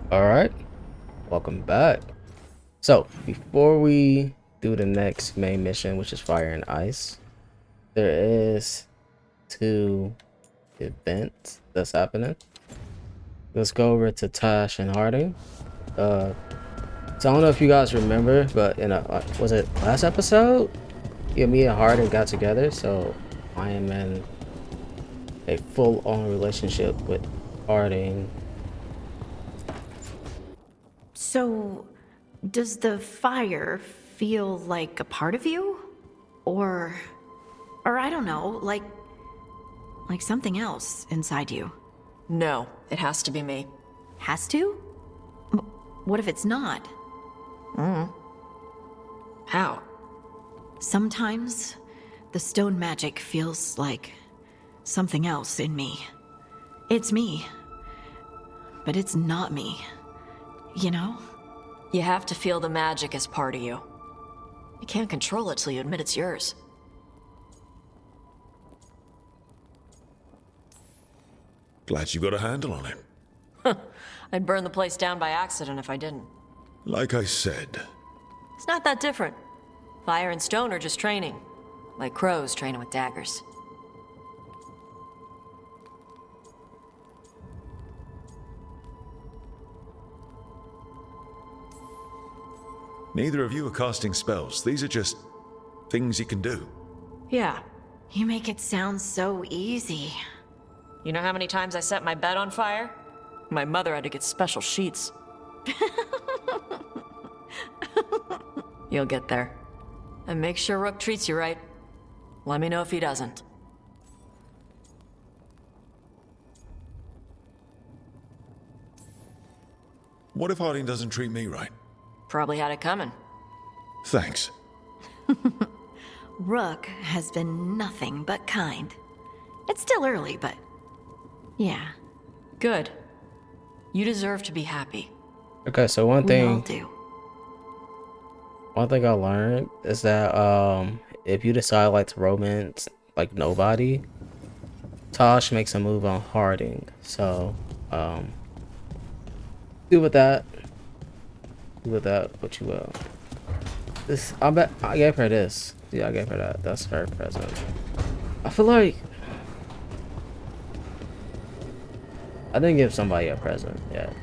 All right, welcome back. So, before we do the next main mission, which is Fire and Ice, there is two events that's happening. Let's go over to Tash and Harding. So I don't know if you guys remember, but in was it last episode? Yeah, me and Harding got together, so I am in a full-on relationship with Harding. So, does the fire feel like a part of you? Or I don't know, like something else inside you? No, it has to be me. Has to? What if it's not? How? Sometimes the stone magic feels like something else in me. It's me, but it's not me. You know? You have to feel the magic as part of you. You can't control it till you admit it's yours. Glad you got a handle on it. I'd burn the place down by accident if I didn't. Like I said, It's not that different. Fire and stone are just training. Like crows training with daggers. neither of you are casting spells. These are just things you can do. Yeah. You make it sound so easy. You know how many times I set my bed on fire? My mother had to get special sheets. You'll get there. And make sure Rook treats you right. Let me know if he doesn't. What if Harding doesn't treat me right? Probably had it coming. Thanks. Rook has been nothing but kind. It's still early, but yeah, Good. You deserve to be happy. Okay, so we all do. one thing I learned is that if you decide like to romance like nobody, Tosh makes a move on Harding. So do with that what you will. This I bet I gave her this. Yeah, I gave her that. That's her present. I feel like I didn't give somebody a present yet.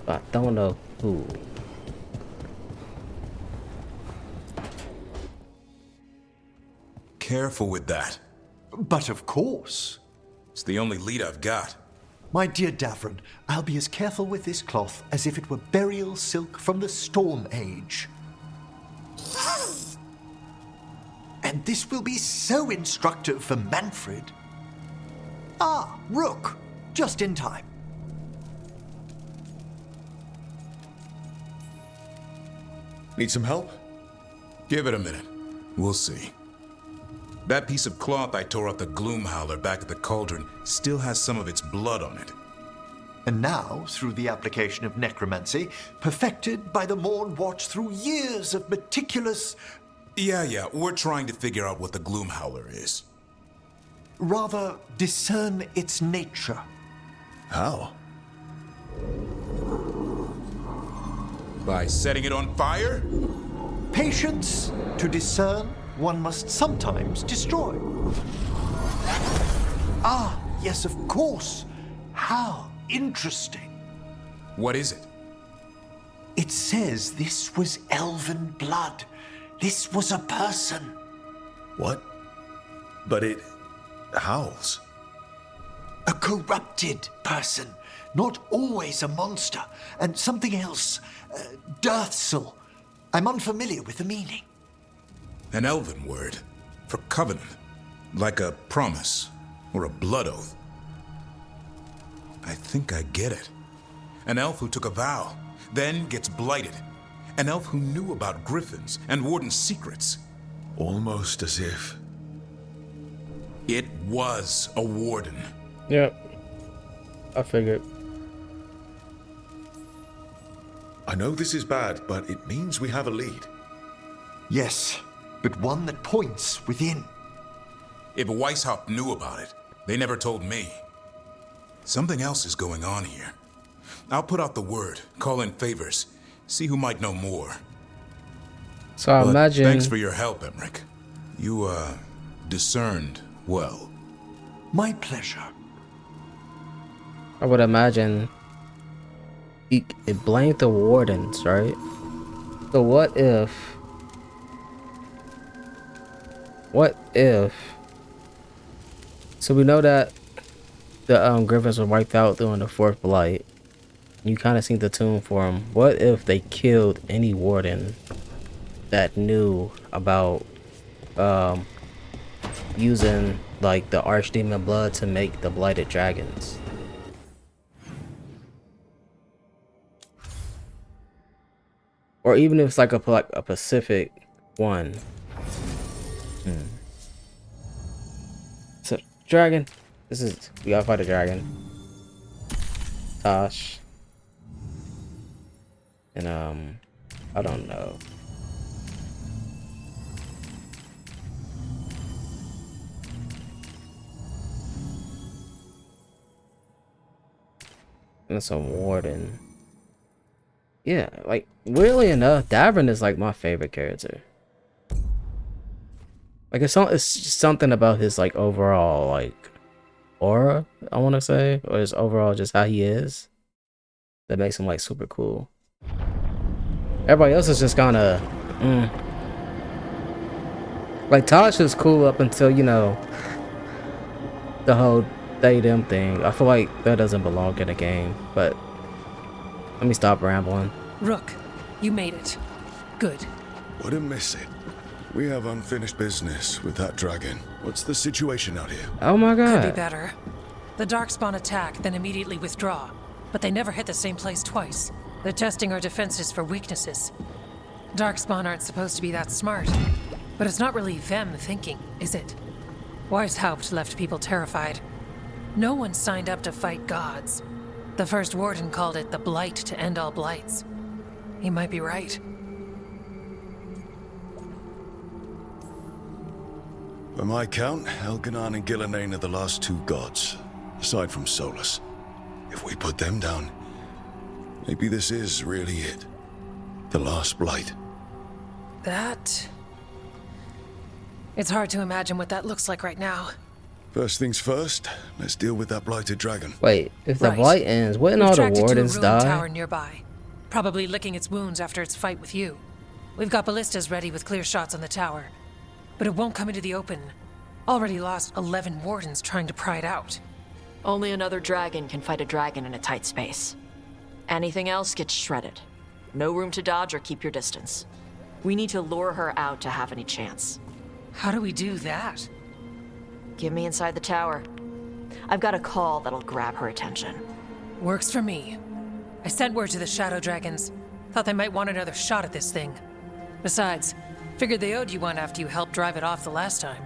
But I don't know who. Careful with that. But of course. It's the only lead I've got. My dear Davron, I'll be as careful with this cloth as if it were burial silk from the Storm Age. And this will be so instructive for Manfred. Ah, Rook, just in time. Need some help? Give it a minute. We'll see. That piece of cloth I tore off the gloom howler back at the cauldron still has some of its blood on it. And now, through the application of necromancy, perfected by the Morn Watch through years of meticulous, Yeah, we're trying to figure out what the gloom howler is. rather discern its nature. How? By setting it on fire? Patience, to discern, one must sometimes destroy. Ah, yes, of course. How interesting. What is it? It says this was elven blood. This was a person. What? But it howls. A corrupted person. Not always a monster. And something else. Deathsel. I'm unfamiliar with the meaning. An elven word for covenant, like a promise or a blood oath. I think I get it. An elf who took a vow, then gets blighted. An elf who knew about griffins and warden's secrets. Almost as if. It was a warden. Yep. I figured. I know this is bad, but it means we have a lead. Yes, but one that points within. If Weishaupt knew about it, they never told me. Something else is going on here. I'll put out the word, call in favors, see who might know more. So I But imagine. thanks for your help, Emmerich. You, discerned well. My pleasure. I would imagine it blamed the wardens, right? So what if so we know that the griffins were wiped out during the fourth blight. You kind of seen the tomb for them. What if they killed any warden that knew about using like the archdemon blood to make the blighted dragons? Or even if it's like a Pacific one. So dragon, we gotta fight a dragon. Tosh. And I don't know. And some warden. Yeah, like weirdly enough, Davern is like my favorite character. Like it's just something about his like overall like aura, I want to say, or his overall just how he is, that makes him like super cool. Everybody else is just kind of like Tosh is cool up until, you know, the whole they them thing. I feel like that doesn't belong in the game, but let me stop rambling. Rook, you made it. Good. Wouldn't miss it. We have unfinished business with that dragon. What's the situation out here? Oh my god. Could be better. The Darkspawn attack, then immediately withdraw. But they never hit the same place twice. They're testing our defenses for weaknesses. Darkspawn aren't supposed to be that smart. But it's not really them thinking, is it? Weishaupt left people terrified. No one signed up to fight gods. The first warden called it the blight to end all blights. He might be right. By my count, Elganon and Gillenane are the last two gods, aside from Solus. If we put them down, maybe this is really it. The last blight. That... It's hard to imagine what that looks like right now. First things first, let's deal with that blighted dragon. Wait, if the Right. blight ends, wouldn't all We've the tracked it to a wardens ruined die? tower nearby, probably licking its wounds after its fight with you. We've got ballistas ready with clear shots on the tower, but it won't come into the open. Already lost 11 wardens trying to pry it out. Only another dragon can fight a dragon in a tight space. Anything else gets shredded. No room to dodge or keep your distance. We need to lure her out to have any chance. How do we do that? Get me inside the tower. I've got a call that'll grab her attention. Works for me. I sent word to the Shadow Dragons. Thought they might want another shot at this thing. Besides, figured they owed you one after you helped drive it off the last time.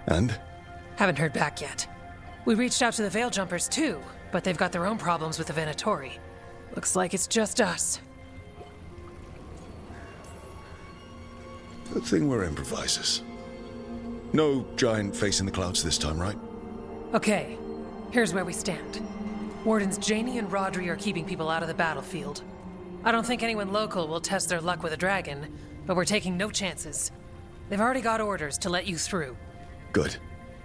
And? Haven't heard back yet. We reached out to the Veil Jumpers too, but they've got their own problems with the Venatori. Looks like it's just us. Good thing we're improvisers. No giant face in the clouds this time, right? Okay, here's where we stand. Wardens Janey and Rodri are keeping people out of the battlefield. I don't think anyone local will test their luck with a dragon, but we're taking no chances. They've already got orders to let you through. Good.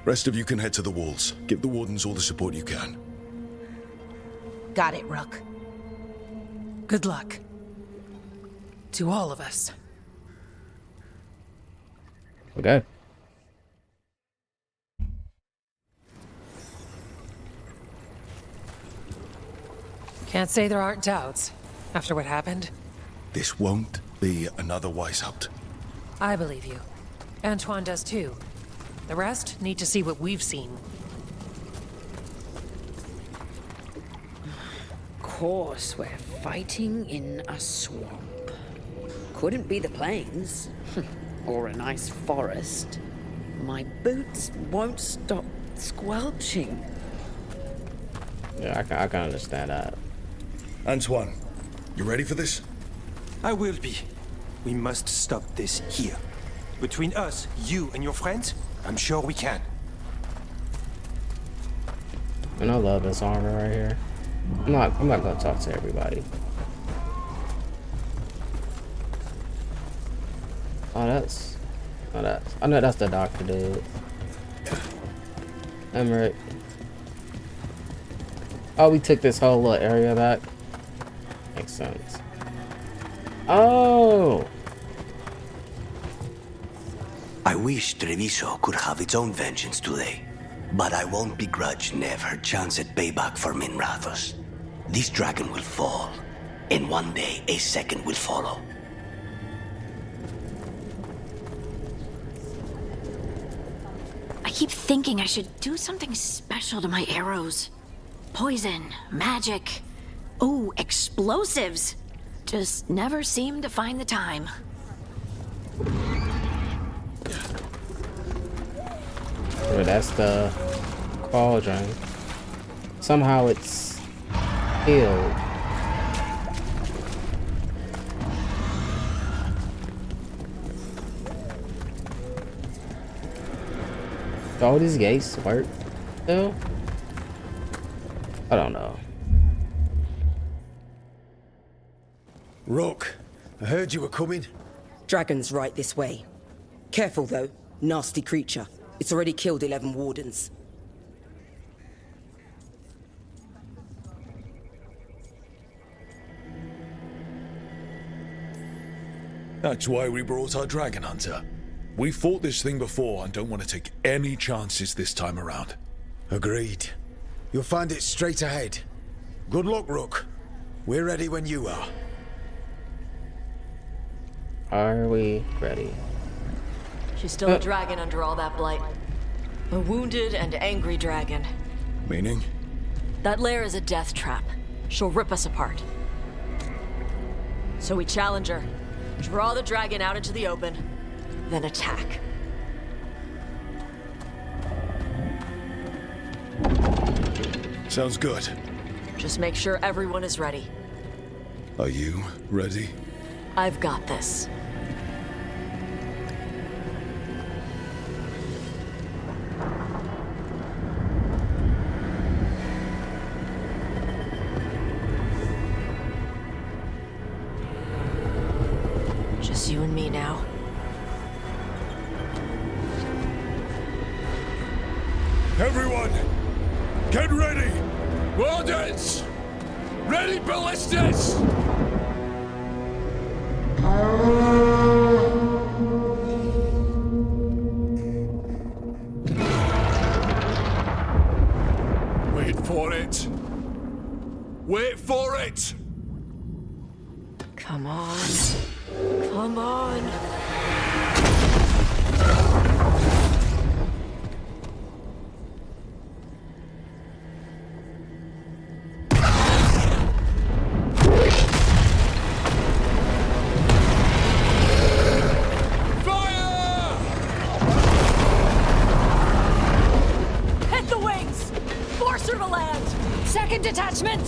Rest of you can head to the walls. Give the wardens all the support you can. Got it, Rook. Good luck. To all of us. Okay. Can't say there aren't doubts, after what happened. This won't be another Weishaupt. I believe you. Antoine does too. The rest need to see what we've seen. Of course, we're fighting in a swamp. Couldn't be the plains. Or a nice forest. My boots won't stop squelching. Yeah, I can understand that. Antoine, you ready for this? I will be. We must stop this here. Between us, you and your friends, I'm sure we can. And I love this armor right here. I'm not gonna talk to everybody. I know that's the doctor dude. Emmerich. Oh, we took this whole little area back. Makes sense. Oh. I wish Treviso could have its own vengeance today, but I won't begrudge Nev her chance at payback for Minrathos. This dragon will fall, and one day a second will follow. I keep thinking I should do something special to my arrows. Poison, magic, oh, explosives. Just never seem to find the time. Well, that's the cauldron. Somehow it's healed. Do all these gates work still? I don't know. Rook, I heard you were coming. Dragon's right this way. Careful though, nasty creature. It's already killed 11 wardens. That's why we brought our dragon hunter. We fought this thing before and don't want to take any chances this time around. Agreed. You'll find it straight ahead. Good luck, Rook. We're ready when you are. Are we ready? She's still a dragon under all that blight. A wounded and angry dragon. Meaning? That lair is a death trap. She'll rip us apart. So we challenge her, draw the dragon out into the open, then attack. Sounds good. Just make sure everyone is ready. Are you ready? I've got this. Just you and me now. Everyone, get ready! Wardens! Ready ballistas! Wait for it! Wait for it! Come on. Come on. Hit the wings! Force her to land! Second detachment!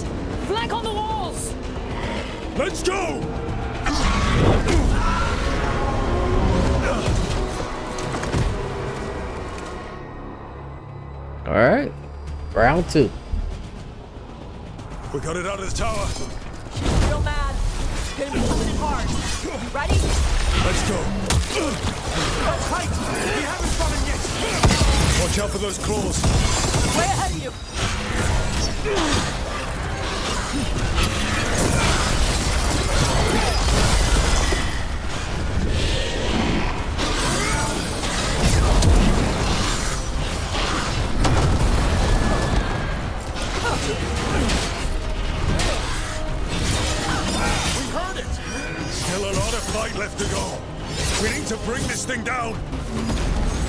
Flank on the walls! Let's go! All right, round 2. We got it out of the tower. She's real mad. Gonna be coming in hard. Ready? Let's go. That's right! We haven't fallen yet! Watch out for those claws. Way ahead of you. We heard it. Still a lot of fight left to go. We need to bring this thing down.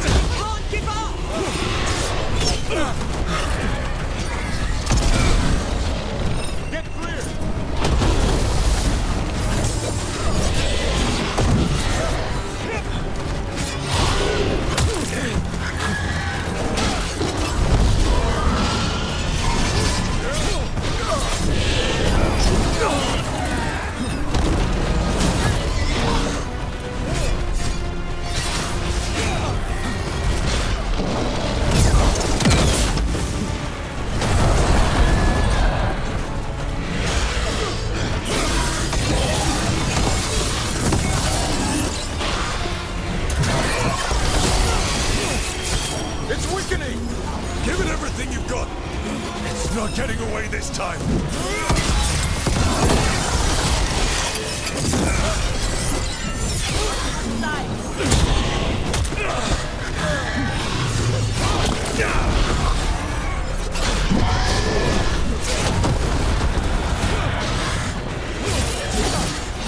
Come on, keep up! Get clear! time.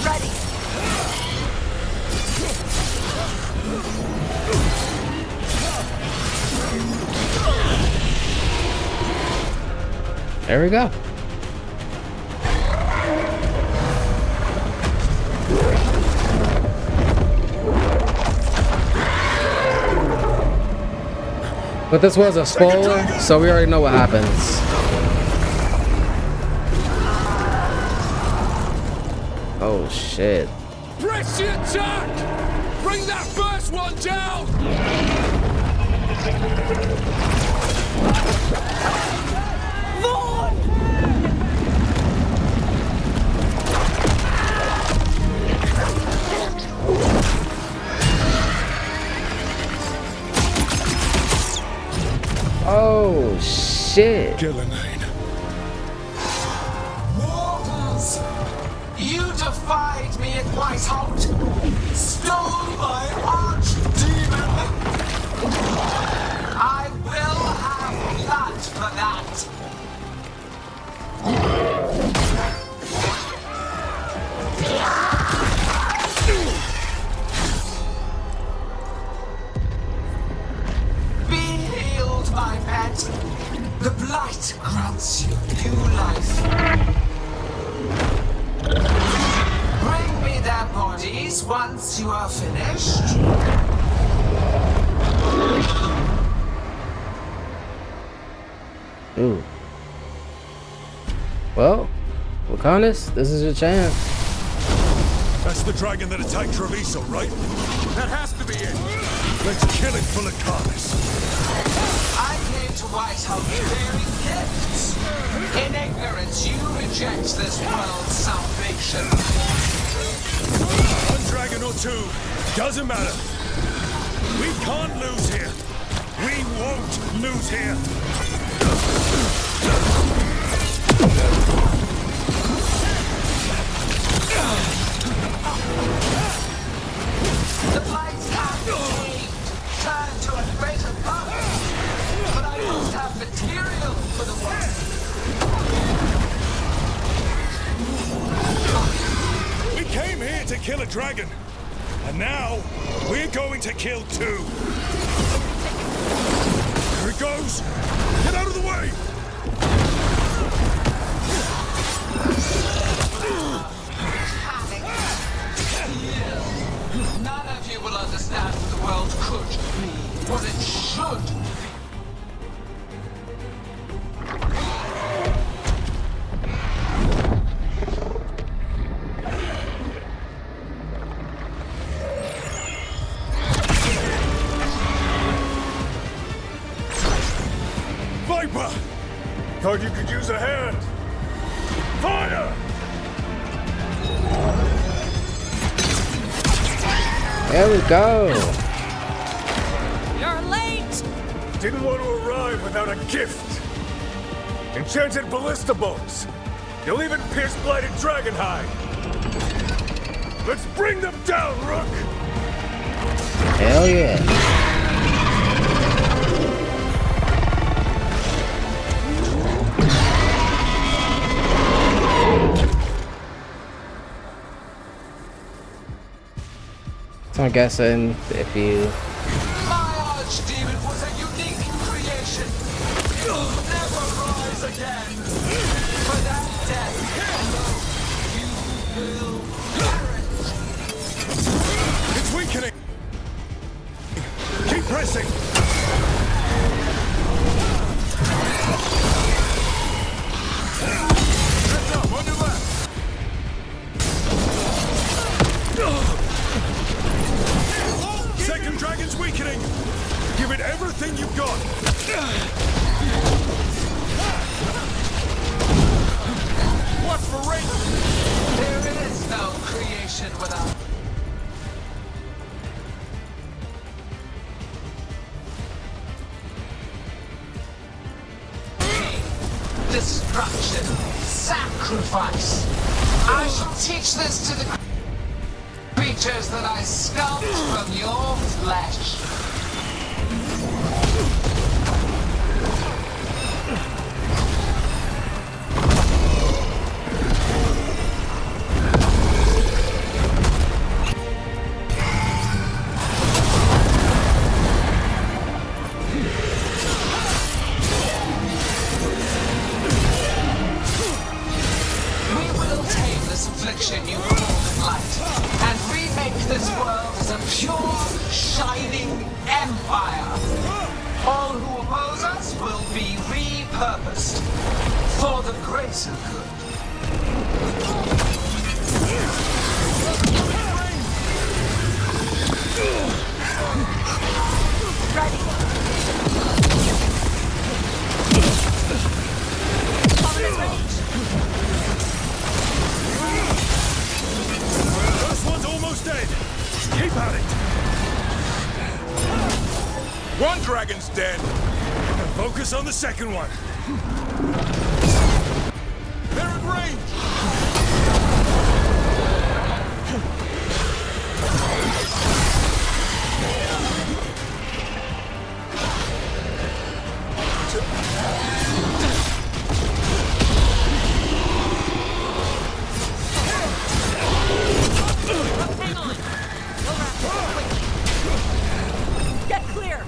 Ready. There we go. But this was a spoiler, so we already know what happens. Oh shit. Press the attack! Bring that first one down! Oh shit. Gillenane. Mortals! You defied me at Whiteholt! Stole my archdemon! I will have blood for that! Be healed, my pet! The blight grants you new life. Bring me their bodies once you are finished. Ooh. Well, Wakandas, this is your chance. That's the dragon that attacked Treviso, right? That has to be it! Let's kill it full of carnage. I came to Whitehouse bearing gifts. In ignorance, you reject this world's salvation. One dragon or two, doesn't matter. We can't lose here. We won't lose here. The blights have been turned to a greater power. But I must have material for the work. We came here to kill a dragon. And now, we're going to kill two. Here it goes. Get out of the way. None of you will understand what the world could be, what it should be. Viper! Thought you could use a hand. Fire! There we go. You're late! Didn't want to arrive without a gift. Enchanted ballista bolts. You'll even pierce blighted dragon hide. Let's bring them down, Rook! Hell yeah. So I'm guessing if you My archdemon was a unique creation. You'll never rise again. For that death, you will perish. It's weakening! Keep pressing! Heads up, on your left! Second dragon's weakening! Give it everything you've got! What's for rate? There is no creation without destruction. Sacrifice. I shall teach this to the creatures that I sculpt from your flesh. You call the light, and remake this world as a pure, shining empire. All who oppose us will be repurposed for the greater good. Ready. Covenant range. First one's almost dead. Keep at it. One dragon's dead. Now focus on the second one. They're at range. Get clear.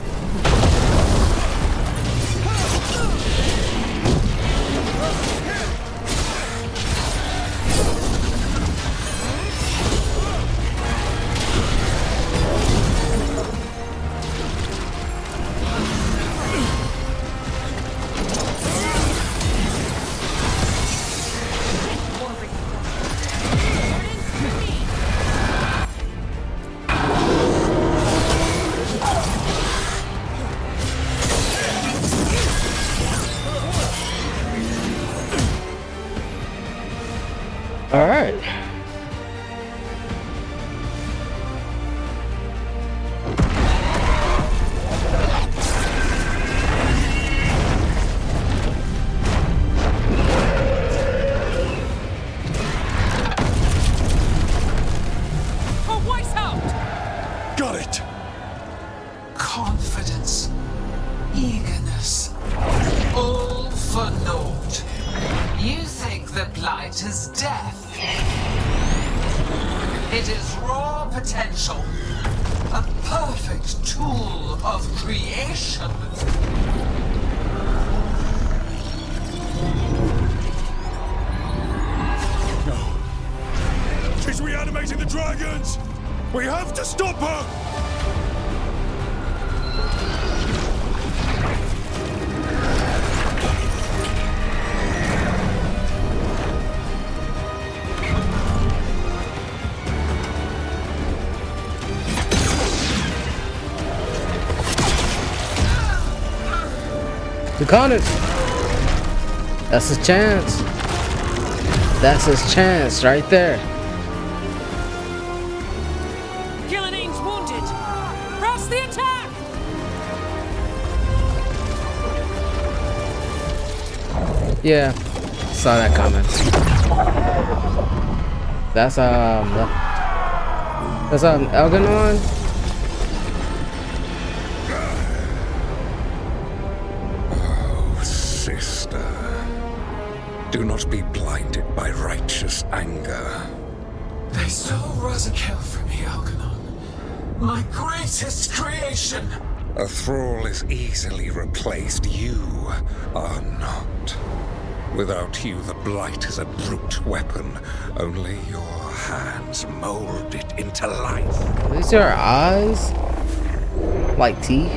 All right. Got it. Confidence, eagerness, all for naught. You think the blight is death. It is raw potential, a perfect tool of creation. No. She's reanimating the dragons. We have to stop her. Connor. That's his chance. That's his chance right there. Gillanane's wounded. Press the attack. Yeah, saw that coming. That's Elganon. Do not be blinded by righteous anger. They stole Rosakill from me, Algernon. My greatest creation. A thrall is easily replaced. You are not. Without you, the blight is a brute weapon. Only your hands mold it into life. Are these your eyes? Like teeth?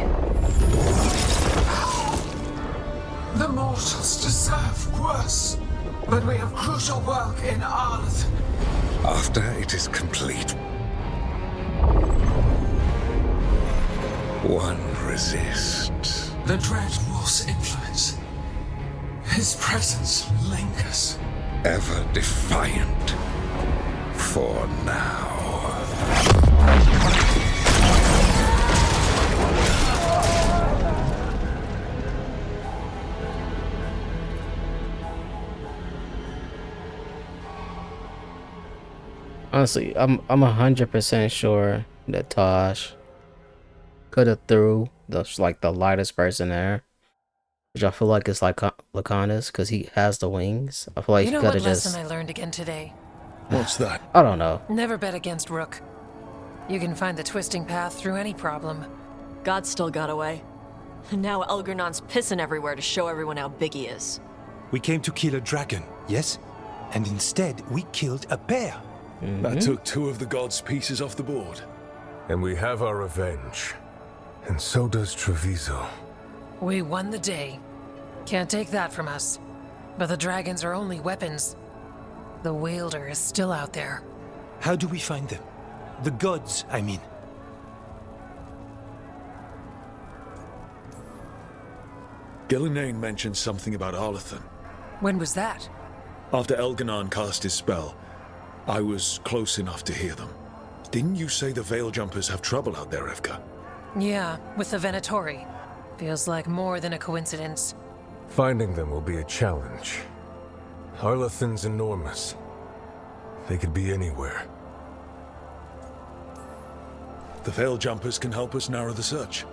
The mortals deserve worse. But we have crucial work in Arth. After it is complete, one resists. The Dread Wolf's influence. His presence lingers. Ever defiant. For now. Honestly, I'm 100% sure that Tosh could have threw the lightest person there, which I feel like is like Lacanus because he has the wings. I feel like You he know could what have lesson just. I learned again today? What's that? I don't know. Never bet against Rook. You can find the twisting path through any problem. God still got away. And now Elgernon's pissing everywhere to show everyone how big he is. We came to kill a dragon, yes? And instead, we killed a bear. That took 2 of the gods' pieces off the board. And we have our revenge. And so does Treviso. We won the day. Can't take that from us. But the dragons are only weapons. The wielder is still out there. How do we find them? The gods, I mean. Gillenane mentioned something about Arlathan. When was that? After Elganon cast his spell, I was close enough to hear them. Didn't you say the Veil Jumpers have trouble out there, Evka? Yeah, with the Venatori. Feels like more than a coincidence. Finding them will be a challenge. Arlathan's enormous. They could be anywhere. The Veil Jumpers can help us narrow the search.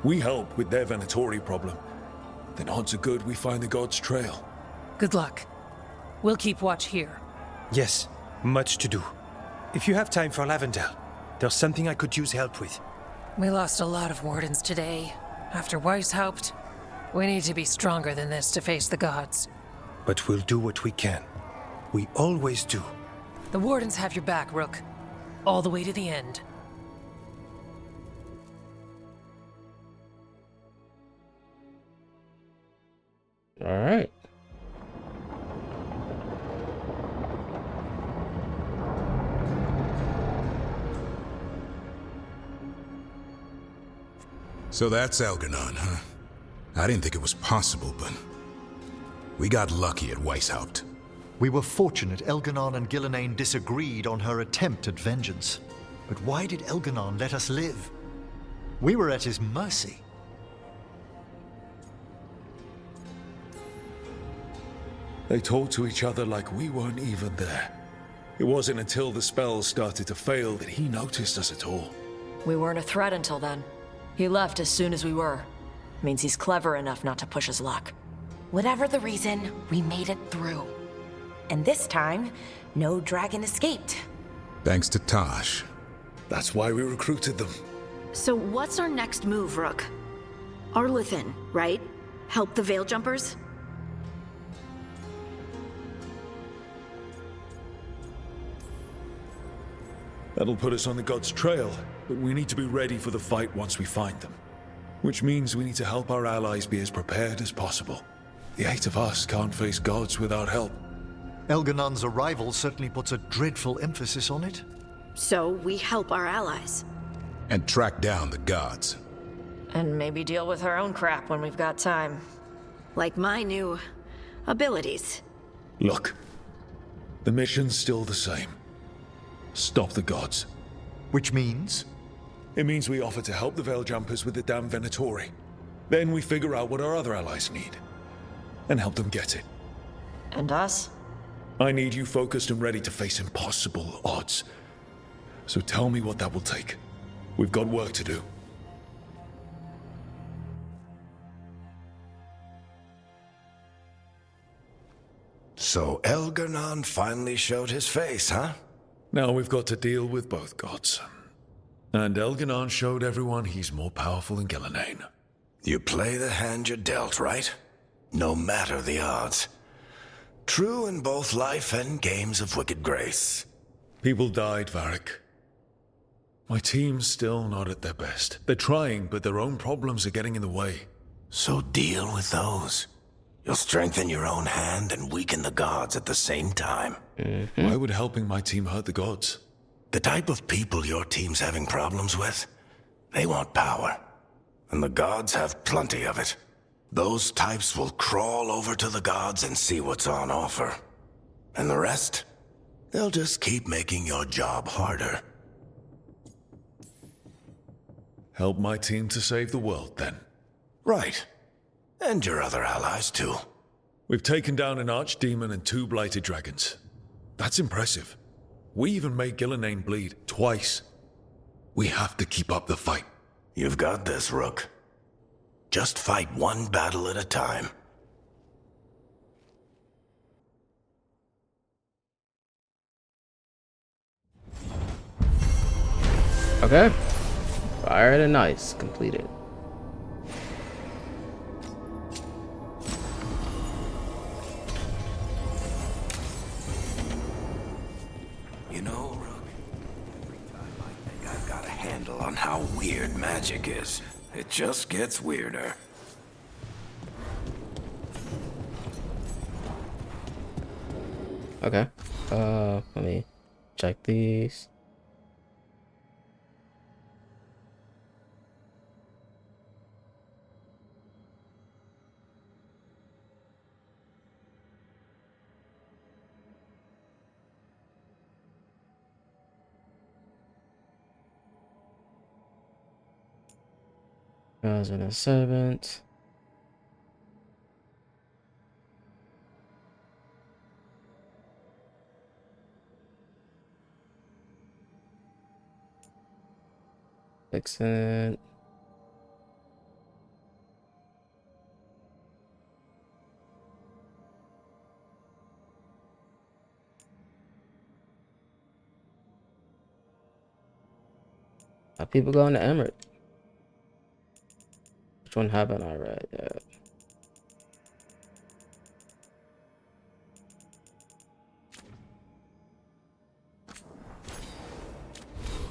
We help with their Venatori problem. Then odds are good we find the god's trail. Good luck. We'll keep watch here. Yes, much to do. If you have time for Lavendel, there's something I could use help with. We lost a lot of wardens today. After Weishaupt, we need to be stronger than this to face the gods. But we'll do what we can. We always do. The wardens have your back, Rook. All the way to the end. All right. So that's Elganon, huh? I didn't think it was possible, but we got lucky at Weishaupt. We were fortunate Elganon and Gillenane disagreed on her attempt at vengeance. But why did Elganon let us live? We were at his mercy. They talked to each other like we weren't even there. It wasn't until the spells started to fail that he noticed us at all. We weren't a threat until then. He left as soon as we were. Means he's clever enough not to push his luck. Whatever the reason, we made it through. And this time, no dragon escaped. Thanks to Tosh. That's why we recruited them. So what's our next move, Rook? Arlathan, right? Help the Veil Jumpers? That'll put us on the god's trail, but we need to be ready for the fight once we find them. Which means we need to help our allies be as prepared as possible. The 8 of us can't face gods without help. Elganon's arrival certainly puts a dreadful emphasis on it. So we help our allies. And track down the gods. And maybe deal with our own crap when we've got time. Like my new abilities. Look, the mission's still the same. Stop the gods. Which means? It means we offer to help the Veil Jumpers with the damn Venatori. Then we figure out what our other allies need. And help them get it. And us? I need you focused and ready to face impossible odds. So tell me what that will take. We've got work to do. So Elganon finally showed his face, huh? Now we've got to deal with both gods. And Elganon showed everyone he's more powerful than Gillenane. You play the hand you're dealt, right? No matter the odds. True in both life and games of wicked grace. People died, Varric. My team's still not at their best. They're trying, but their own problems are getting in the way. So deal with those. You'll strengthen your own hand and weaken the gods at the same time. Why would helping my team hurt the gods? The type of people your team's having problems with, they want power. And the gods have plenty of it. Those types will crawl over to the gods and see what's on offer. And the rest, they'll just keep making your job harder. Help my team to save the world, then. Right. And your other allies, too. We've taken down an archdemon and 2 blighted dragons. That's impressive. We even made Gillenane bleed twice. We have to keep up the fight. You've got this, Rook. Just fight one battle at a time. Okay. Fire and ice completed. You know, Rook, every time I think I've got a handle on how weird magic is, it just gets weirder. Okay. Let me check these. And a servant. Excellent. People going to Emerald. Which one haven't I read yet?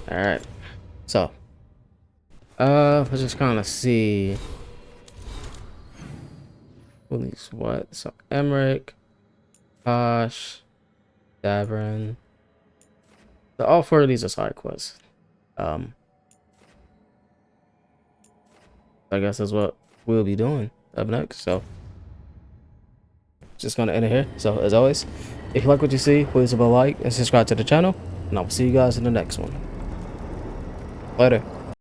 Alright. So. Let's just kind of see. Who's what? So, Emmerich, Posh, Davern. So, all 4 of these are side quests. I guess that's what we'll be doing up next. So, just gonna end it here. So, as always, if you like what you see, please leave a like and subscribe to the channel. And I will see you guys in the next one. Later.